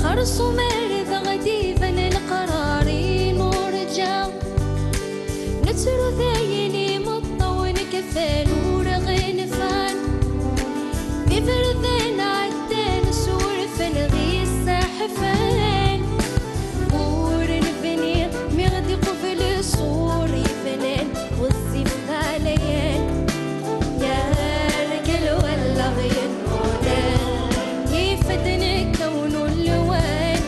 خرص مرض غديفا القرارين ورجع نتر ذايني مطون كفان ورغين فان بفرذان عدان سورفن غيس ساحفان ورن بني مغدي قفل صوري فنان والزيف غاليان يا رجل ولا غير مولان يفتن كون اللوان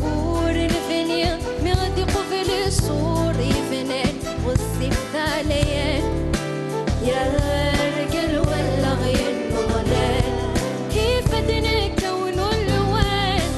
ورن بني مغدي قفل صوري فنان والزيف غاليان يا رجل ولا غير مولان يفتن كون اللوان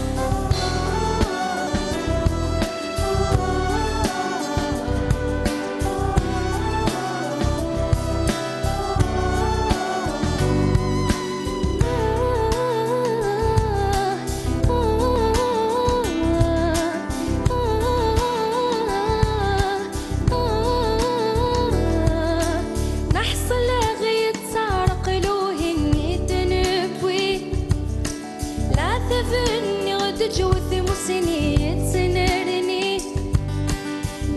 نحصل غيت سارق لوهني تنبوي لا ثفني غد جوثي مسني تسنرني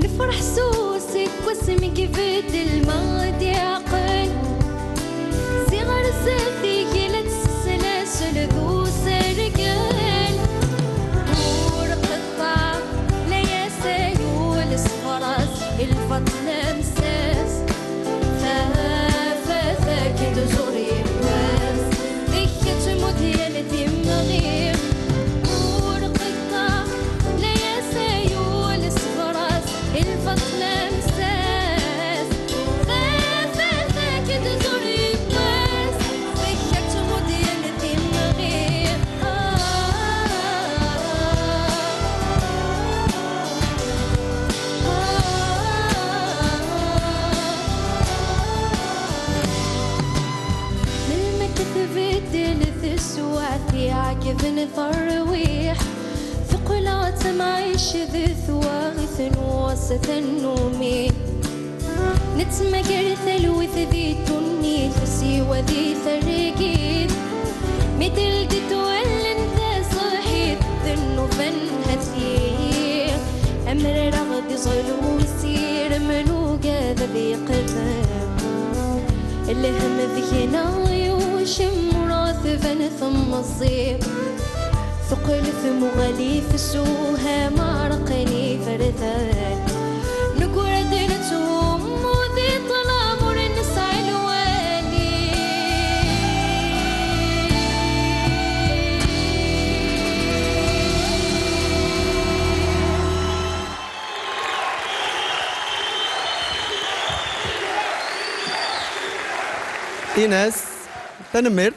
نفرح سوسك واسمي كيفت الماضي عقل صغر سفي كيلت السلاسل ذو سرقان ورقطع ليا سيول صفراس الفضل مساس فافاك تزوري الناس ذيك مدينة دماغي ورقطع ليا سيول صفراس الفضل مساس فافاك تزوري الناس ذيك مدينة دماغي تلث السواتي عاكفن ثرويح ثقلات معيش ذي ثواغث وسط النومي نتمكر ثلوث ذي تني ثسي وذي ثرقيد مثل تتولن تصحيت ذنو فن هثير أمر رغد ظلو يسير منو قاذا بيقذب الهم ذينا يوشم راثفا ثم الصيب ثقل ثم غليف سوها معرقني فرثان نقول دينتهم وذي طلام ورنسع الوالي إيناس تنمر